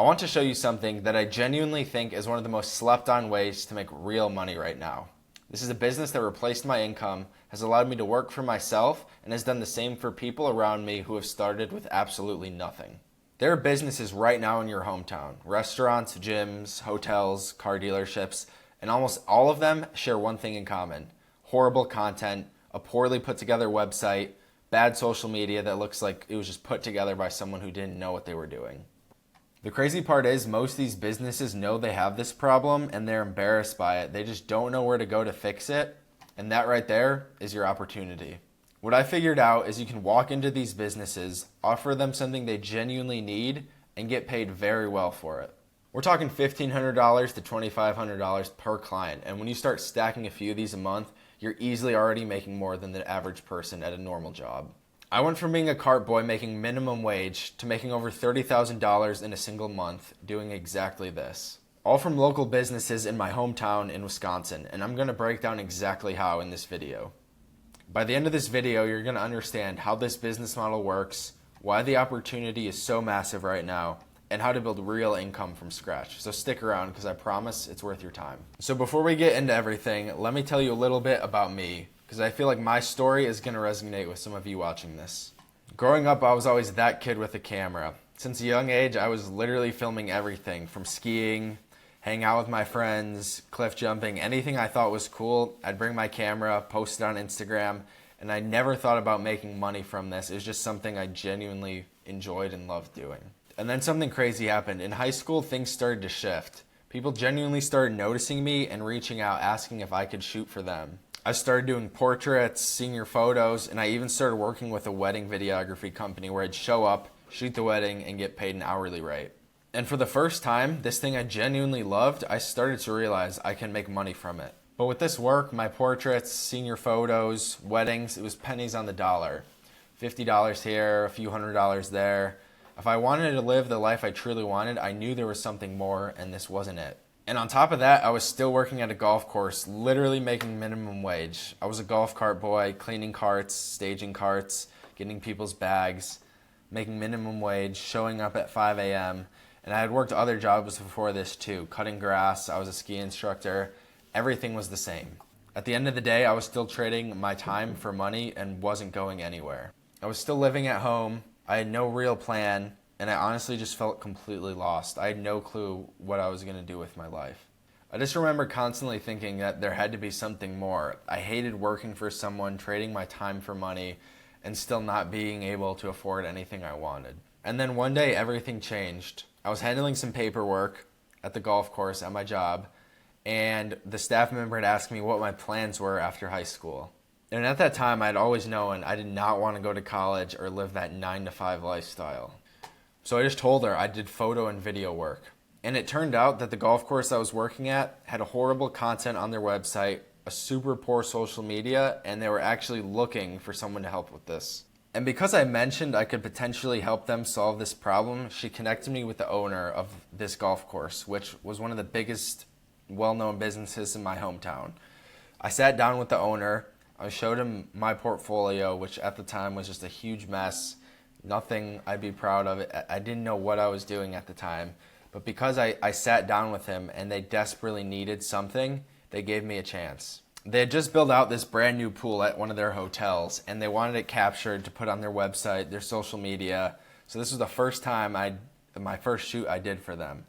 I want to show you something that I genuinely think is one of the most slept on ways to make real money right now. This is a business that replaced my income, has allowed me to work for myself, and has done the same for people around me who have started with absolutely nothing. There are businesses right now in your hometown, restaurants, gyms, hotels, car dealerships, and almost all of them share one thing in common: horrible content, a poorly put together website, bad social media that looks like it was just put together by someone who didn't know what they were doing. The crazy part is most of these businesses know they have this problem and they're embarrassed by it. They just don't know where to go to fix it. And that right there is your opportunity. What I figured out is you can walk into these businesses, offer them something they genuinely need, and get paid very well for it. We're talking $1,500 to $2,500 per client. And when you start stacking a few of these a month, you're easily already making more than the average person at a normal job. I went from being a cart boy making minimum wage to making over $30,000 in a single month doing exactly this. All from local businesses in my hometown in Wisconsin, and I'm going to break down exactly how in this video. By the end of this video, you're going to understand how this business model works, why the opportunity is so massive right now, and how to build real income from scratch. So stick around because I promise it's worth your time. So before we get into everything, let me tell you a little bit about me, because I feel like my story is going to resonate with some of you watching this. Growing up, I was always that kid with a camera. Since a young age, I was literally filming everything from skiing, hanging out with my friends, cliff jumping, anything I thought was cool. I'd bring my camera, post it on Instagram, and I never thought about making money from this. It was just something I genuinely enjoyed and loved doing. And then something crazy happened. In high school, things started to shift. People genuinely started noticing me and reaching out, asking if I could shoot for them. I started doing portraits, senior photos, and I even started working with a wedding videography company where I'd show up, shoot the wedding, and get paid an hourly rate. And for the first time, this thing I genuinely loved, I started to realize I can make money from it. But with this work, my portraits, senior photos, weddings, it was pennies on the dollar. $50 here, a few $100s there. If I wanted to live the life I truly wanted, I knew there was something more, and this wasn't it. And on top of that, I was still working at a golf course, literally making minimum wage. I was a golf cart boy, cleaning carts, staging carts, getting people's bags, making minimum wage, showing up at 5 a.m. And I had worked other jobs before this too, cutting grass, I was a ski instructor. Everything was the same. At the end of the day, I was still trading my time for money and wasn't going anywhere. I was still living at home. I had no real plan. And I honestly just felt completely lost. I had no clue what I was going to do with my life. I just remember constantly thinking that there had to be something more. I hated working for someone, trading my time for money, and still not being able to afford anything I wanted. And then one day, everything changed. I was handling some paperwork at the golf course at my job, and the staff member had asked me what my plans were after high school. And at that time, I'd always known I did not want to go to college or live that 9-to-5 lifestyle. So I just told her I did photo and video work. And it turned out that the golf course I was working at had horrible content on their website, a super poor social media, and they were actually looking for someone to help with this. And because I mentioned I could potentially help them solve this problem, she connected me with the owner of this golf course, which was one of the biggest well-known businesses in my hometown. I sat down with the owner. I showed him my portfolio, which at the time was just a huge mess. Nothing I'd be proud of. I didn't know what I was doing at the time. But because I sat down with him and they desperately needed something, they gave me a chance. They had just built out this brand new pool at one of their hotels, and they wanted it captured to put on their website, their social media. So this was the first time my first shoot I did for them.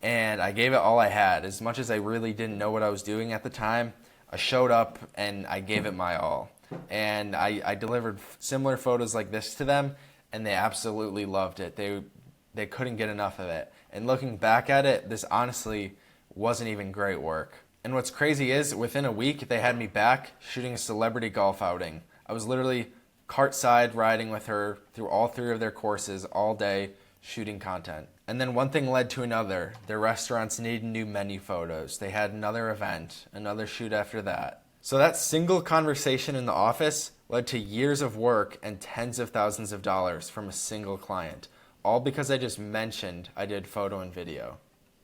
And I gave it all I had. As much as I really didn't know what I was doing at the time, I showed up and I gave it my all. And I delivered similar photos like this to them, and they absolutely loved it. They couldn't get enough of it. And looking back at it, this honestly wasn't even great work. And what's crazy is, within a week, they had me back shooting a celebrity golf outing. I was literally cart-side riding with her through all 3 of their courses all day, shooting content. And then one thing led to another. Their restaurants needed new menu photos. They had another event, another shoot after that. So that single conversation in the office led to years of work and tens of thousands of dollars from a single client, all because I just mentioned I did photo and video.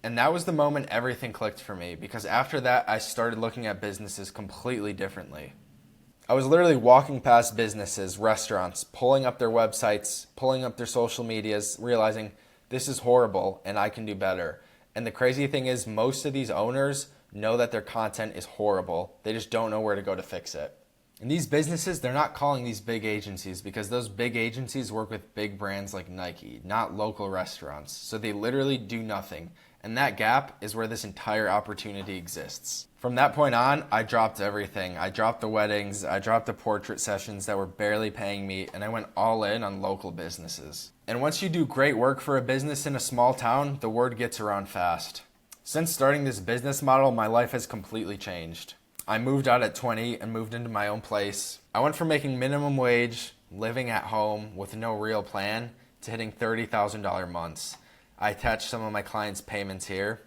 And that was the moment everything clicked for me, because after that I started looking at businesses completely differently. I was literally walking past businesses, restaurants, pulling up their websites, pulling up their social medias, realizing This is horrible and I can do better. And the crazy thing is, most of these owners know that their content is horrible. They just don't know where to go to fix it. And these businesses, they're not calling these big agencies because those big agencies work with big brands like Nike, not local restaurants. So they literally do nothing. And that gap is where this entire opportunity exists. From that point on, I dropped everything. I dropped the weddings, I dropped the portrait sessions that were barely paying me, and I went all in on local businesses. And once you do great work for a business in a small town, the word gets around fast. Since starting this business model, my life has completely changed. I moved out at 20 and moved into my own place. I went from making minimum wage, living at home with no real plan, to hitting $30,000 months. I attached some of my clients' payments here.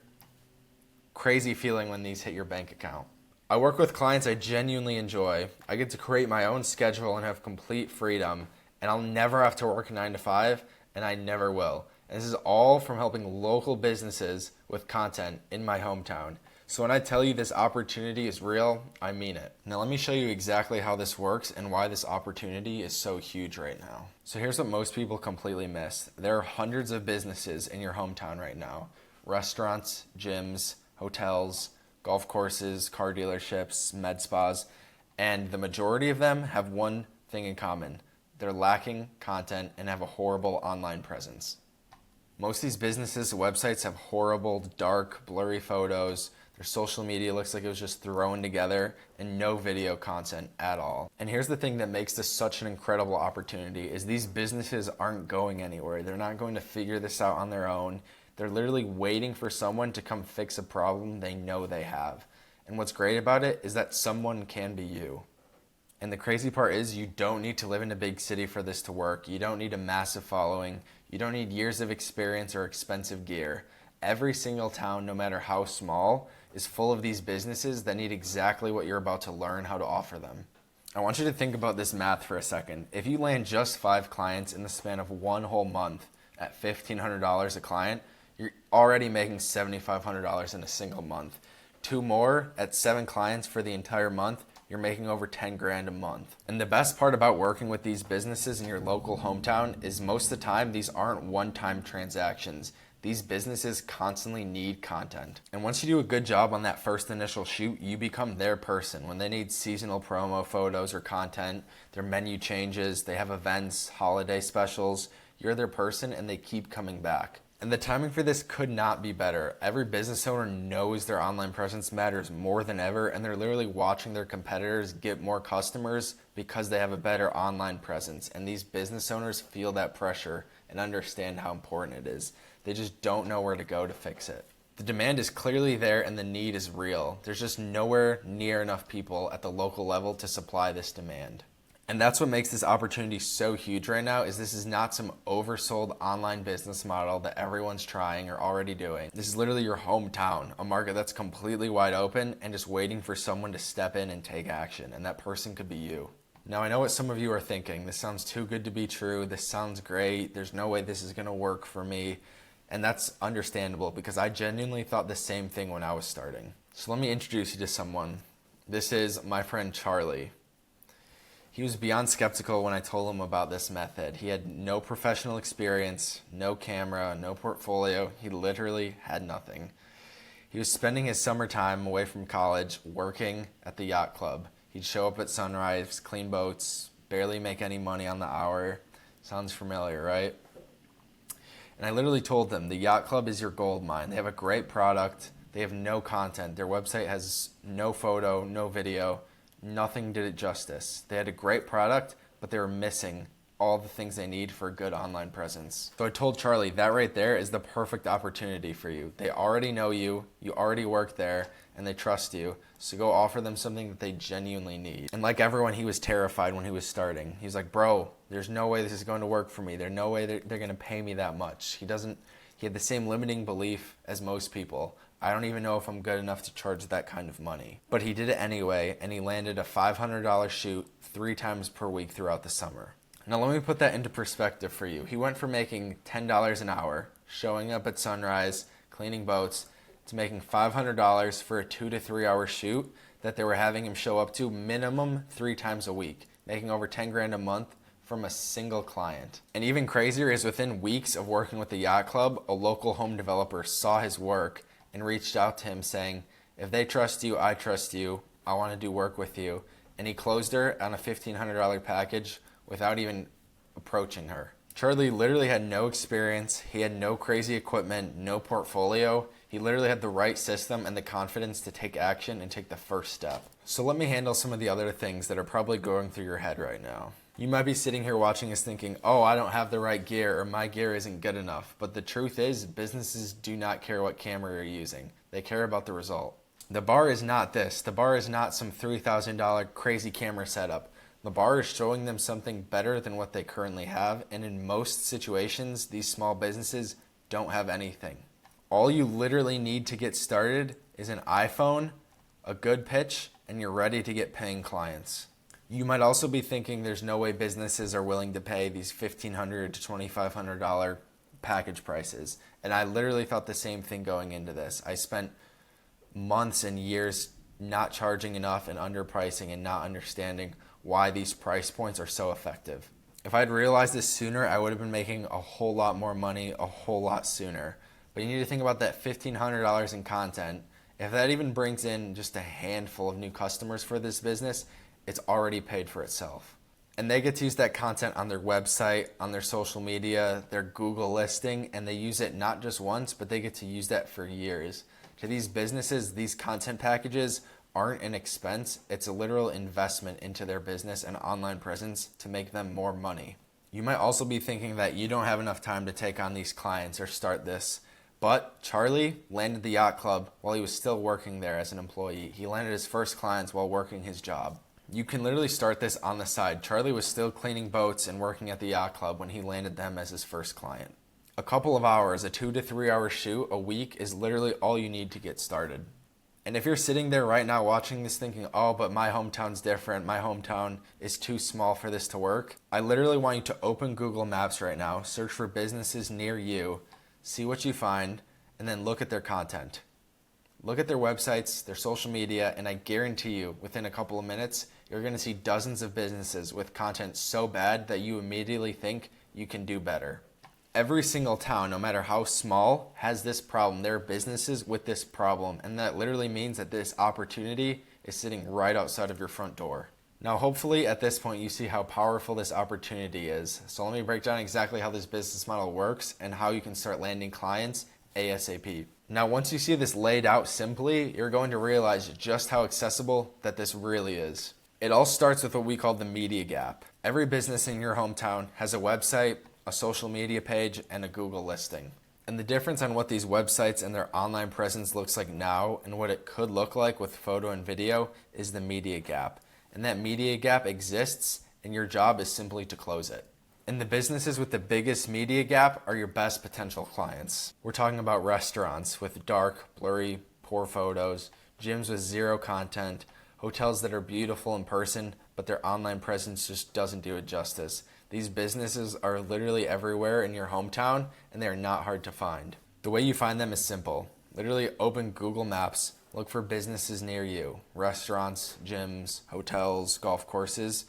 Crazy feeling when these hit your bank account. I work with clients I genuinely enjoy. I get to create my own schedule and have complete freedom, and I'll never have to work 9 to 5, and I never will. And this is all from helping local businesses with content in my hometown. So when I tell you this opportunity is real, I mean it. Now let me show you exactly how this works and why this opportunity is so huge right now. So here's what most people completely miss. There are hundreds of businesses in your hometown right now. Restaurants, gyms, hotels, golf courses, car dealerships, med spas, and the majority of them have one thing in common. They're lacking content and have a horrible online presence. Most of these businesses' websites have horrible, dark, blurry photos. Their social media looks like it was just thrown together, and no video content at all. And here's the thing that makes this such an incredible opportunity is these businesses aren't going anywhere. They're not going to figure this out on their own. They're literally waiting for someone to come fix a problem they know they have. And what's great about it is that someone can be you. And the crazy part is you don't need to live in a big city for this to work. You don't need a massive following. You don't need years of experience or expensive gear. Every single town, no matter how small, is full of these businesses that need exactly what you're about to learn how to offer them. I want you to think about this math for a second. If you land just 5 clients in the span of one whole month at $1,500 a client, you're already making $7,500 in a single month. 2 more at 7 clients for the entire month, you're making over 10 grand a month. And the best part about working with these businesses in your local hometown is most of the time these aren't one-time transactions. These businesses constantly need content. And once you do a good job on that first initial shoot, you become their person. When they need seasonal promo photos or content, their menu changes, they have events, holiday specials, you're their person and they keep coming back. And the timing for this could not be better. Every business owner knows their online presence matters more than ever, and they're literally watching their competitors get more customers because they have a better online presence. And these business owners feel that pressure and understand how important it is. They just don't know where to go to fix it. The demand is clearly there and the need is real. There's just nowhere near enough people at the local level to supply this demand. And that's what makes this opportunity so huge right now is this is not some oversold online business model that everyone's trying or already doing. This is literally your hometown, a market that's completely wide open and just waiting for someone to step in and take action. And that person could be you. Now I know what some of you are thinking. This sounds too good to be true. This sounds great. There's no way this is going to work for me. And that's understandable because I genuinely thought the same thing when I was starting. So let me introduce you to someone. This is my friend Charlie. He was beyond skeptical when I told him about this method. He had no professional experience, no camera, no portfolio. He literally had nothing. He was spending his summertime away from college working at the yacht club. He'd show up at sunrise, clean boats, barely make any money on the hour. Sounds familiar, right? And I literally told them, the yacht club is your gold mine. They have a great product. They have no content. Their website has no photo, no video. Nothing did it justice. They had a great product, but they were missing all the things they need for a good online presence. So I told Charlie, that right there is the perfect opportunity for you. They already know you, you already work there, and they trust you. So go offer them something that they genuinely need. And like everyone, he was terrified when he was starting. He was like, bro, there's no way this is going to work for me. There's no way they're going to pay me that much. He had the same limiting belief as most people. I don't even know if I'm good enough to charge that kind of money. But he did it anyway, and he landed a $500 shoot 3 times per week throughout the summer. Now let me put that into perspective for you. He went from making $10 an hour, showing up at sunrise, cleaning boats, to making $500 for a 2 to 3 hour shoot that they were having him show up to minimum 3 times a week, making over 10 grand a month from a single client. And even crazier is within weeks of working with the yacht club, a local home developer saw his work and reached out to him saying, if they trust you, I trust you. I want to do work with you. And he closed her on a $1,500 package without even approaching her. Charlie literally had no experience. He had no crazy equipment, no portfolio. He literally had the right system and the confidence to take action and take the first step. So let me handle some of the other things that are probably going through your head right now. You might be sitting here watching us thinking, oh, I don't have the right gear or my gear isn't good enough. But the truth is, businesses do not care what camera you're using. They care about the result. The bar is not this. The bar is not some $3,000 crazy camera setup. The bar is showing them something better than what they currently have, and in most situations, these small businesses don't have anything. All you literally need to get started is an iPhone, a good pitch, and you're ready to get paying clients. You might also be thinking there's no way businesses are willing to pay these $1,500 to $2,500 package prices, and I literally thought the same thing going into this. I spent months and years not charging enough and underpricing and not understanding why these price points are so effective. If I'd realized this sooner, I would have been making a whole lot more money a whole lot sooner. But you need to think about that $1,500 in content. If that even brings in just a handful of new customers for this business, it's already paid for itself. And they get to use that content on their website, on their social media, their Google listing, and they use it not just once, but they get to use that for years. To these businesses, these content packages aren't an expense. It's a literal investment into their business and online presence to make them more money. You might also be thinking that you don't have enough time to take on these clients or start this. But Charlie landed the yacht club while he was still working there as an employee. He landed his first clients while working his job. You can literally start this on the side. Charlie was still cleaning boats and working at the yacht club when he landed them as his first client. A couple of hours, a 2 to 3 hour shoot a week is literally all you need to get started. And if you're sitting there right now watching this thinking, oh, but my hometown's different, my hometown is too small for this to work, I literally want you to open Google Maps right now, search for businesses near you, see what you find, and then look at their content. Look at their websites, their social media, and I guarantee you, within a couple of minutes, you're going to see dozens of businesses with content so bad that you immediately think you can do better. Every single town, no matter how small, has this problem. There are businesses with this problem, and that literally means that this opportunity is sitting right outside of your front door. Now, hopefully at this point you see how powerful this opportunity is. So let me break down exactly how this business model works and how you can start landing clients ASAP. Now, once you see this laid out simply, you're going to realize just how accessible that this really is. It all starts with what we call the media gap. Every business in your hometown has a website, a social media page, and a Google listing. And the difference on what these websites and their online presence looks like now and what it could look like with photo and video is the media gap. And that media gap exists, and your job is simply to close it. And the businesses with the biggest media gap are your best potential clients. We're talking about restaurants with dark, blurry, poor photos, gyms with zero content, hotels that are beautiful in person, but their online presence just doesn't do it justice. These businesses are literally everywhere in your hometown, and they are not hard to find. The way you find them is simple. Literally open Google Maps, look for businesses near you, restaurants, gyms, hotels, golf courses.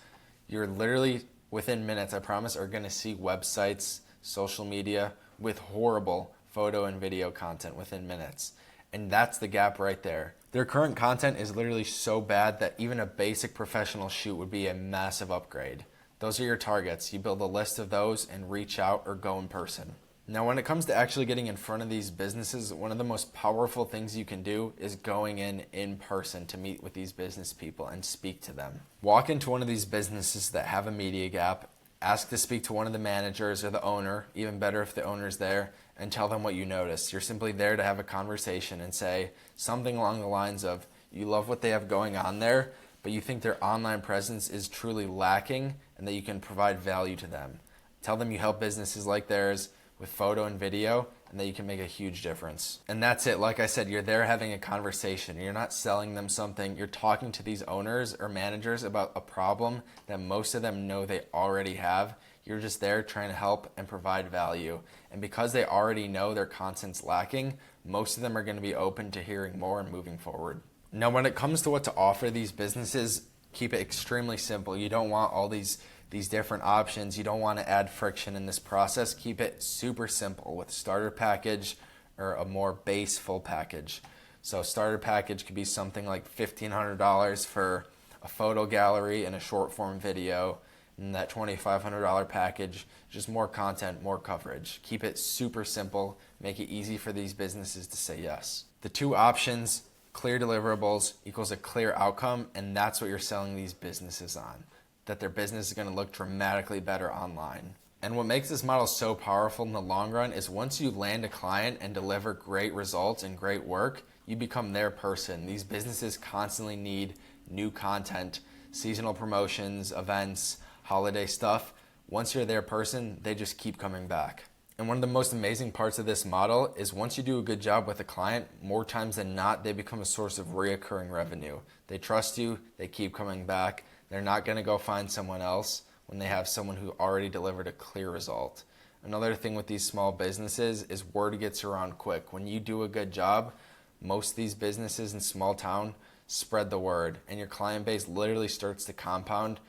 You're literally, within minutes, I promise, are going to see websites, social media with horrible photo and video content within minutes. And that's the gap right there. Their current content is literally so bad that even a basic professional shoot would be a massive upgrade. Those are your targets. You build a list of those and reach out or go in person. Now, when it comes to actually getting in front of these businesses, one of the most powerful things you can do is going in person to meet with these business people and speak to them. Walk into one of these businesses that have a media gap, ask to speak to one of the managers or the owner, even better if the owner's there, and tell them what you noticed. You're simply there to have a conversation and say something along the lines of, you love what they have going on there, but you think their online presence is truly lacking and that you can provide value to them. Tell them you help businesses like theirs with photo and video and that you can make a huge difference. And that's it. Like I said, you're there having a conversation. You're not selling them something. You're talking to these owners or managers about a problem that most of them know they already have. You're just there trying to help and provide value. And because they already know their content's lacking, most of them are going to be open to hearing more and moving forward. Now, when it comes to what to offer these businesses, keep it extremely simple. You don't want all these these different options. You don't want to add friction in this process. Keep it super simple with a starter package or a more base full package. So starter package could be something like $1,500 for a photo gallery and a short form video. And that $2,500 package, just more content, more coverage. Keep it super simple. Make it easy for these businesses to say yes. The two options, clear deliverables equals a clear outcome, and that's what you're selling these businesses on. That their business is going to look dramatically better online. And what makes this model so powerful in the long run is once you land a client and deliver great results and great work, you become their person. These businesses constantly need new content, seasonal promotions, events, holiday stuff. Once you're their person, they just keep coming back. And one of the most amazing parts of this model is once you do a good job with a client, more times than not, they become a source of reoccurring revenue. They trust you, they keep coming back. They're not going to go find someone else when they have someone who already delivered a clear result. Another thing with these small businesses is word gets around quick. When you do a good job, most of these businesses in small town spread the word, and your client base literally starts to compound,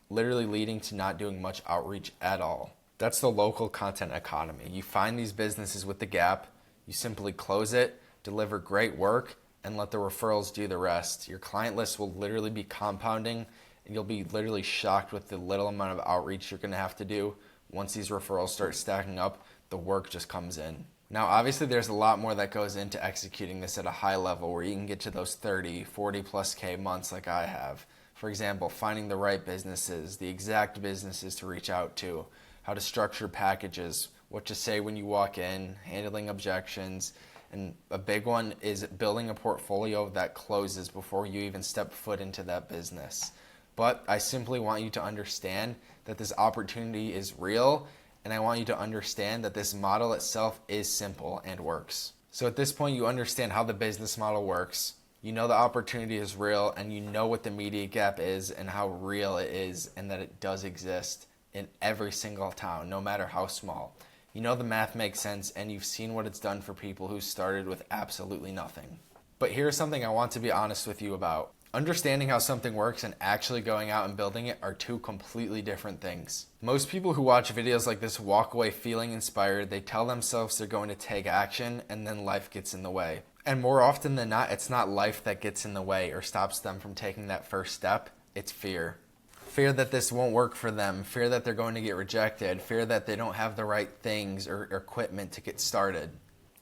literally leading to not doing much outreach at all. That's the local content economy. You find these businesses with the gap, you simply close it, deliver great work, and let the referrals do the rest. Your client list will literally be compounding, and you'll be literally shocked with the little amount of outreach you're going to have to do. Once these referrals start stacking up, the work just comes in. Now, obviously, there's a lot more that goes into executing this at a high level where you can get to those 30, 40 plus K months like I have. For example, finding the right businesses, the exact businesses to reach out to, how to structure packages, what to say when you walk in, handling objections, and a big one is building a portfolio that closes before you even step foot into that business. But I simply want you to understand that this opportunity is real, and I want you to understand that this model itself is simple and works. So at this point, you understand how the business model works. You know the opportunity is real, and you know what the media gap is and how real it is, and that it does exist in every single town, no matter how small. You know the math makes sense, and you've seen what it's done for people who started with absolutely nothing. But here's something I want to be honest with you about. Understanding how something works and actually going out and building it are two completely different things. Most people who watch videos like this walk away feeling inspired. They tell themselves they're going to take action, and then life gets in the way. And more often than not, it's not life that gets in the way or stops them from taking that first step. It's fear. Fear that this won't work for them, fear that they're going to get rejected, fear that they don't have the right things or equipment to get started.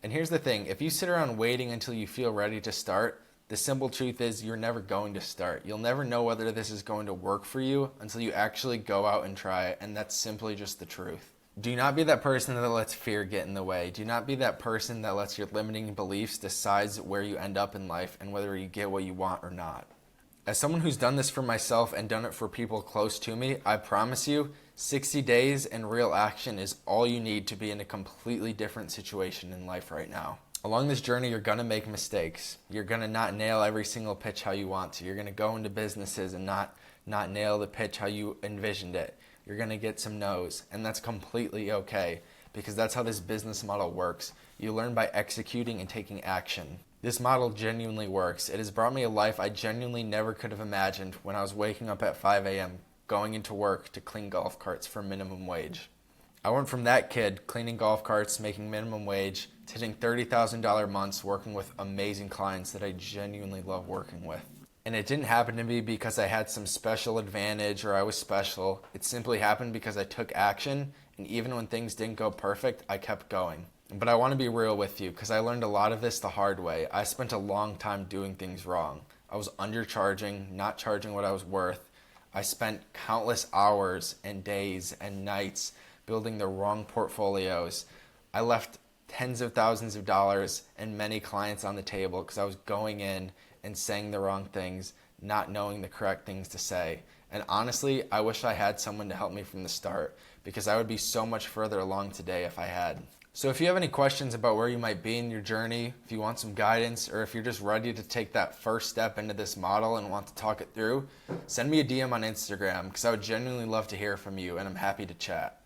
And here's the thing, if you sit around waiting until you feel ready to start, the simple truth is you're never going to start. You'll never know whether this is going to work for you until you actually go out and try it, and that's simply just the truth. Do not be that person that lets fear get in the way. Do not be that person that lets your limiting beliefs decide where you end up in life and whether you get what you want or not. As someone who's done this for myself and done it for people close to me, I promise you, 60 days and real action is all you need to be in a completely different situation in life right now. Along this journey, you're going to make mistakes. You're going to not nail every single pitch how you want to. You're going to go into businesses and not nail the pitch how you envisioned it. You're going to get some no's, and that's completely okay because that's how this business model works. You learn by executing and taking action. This model genuinely works. It has brought me a life I genuinely never could have imagined when I was waking up at 5 a.m., going into work to clean golf carts for minimum wage. I went from that kid cleaning golf carts, making minimum wage, to hitting $30,000 months working with amazing clients that I genuinely love working with. And it didn't happen to me because I had some special advantage or I was special. It simply happened because I took action, and even when things didn't go perfect, I kept going. But I want to be real with you because I learned a lot of this the hard way. I spent a long time doing things wrong. I was undercharging, not charging what I was worth. I spent countless hours and days and nights building the wrong portfolios. I left tens of thousands of dollars and many clients on the table because I was going in and saying the wrong things, not knowing the correct things to say. And honestly, I wish I had someone to help me from the start because I would be so much further along today if I had. So if you have any questions about where you might be in your journey, if you want some guidance, or if you're just ready to take that first step into this model and want to talk it through, send me a DM on Instagram because I would genuinely love to hear from you and I'm happy to chat.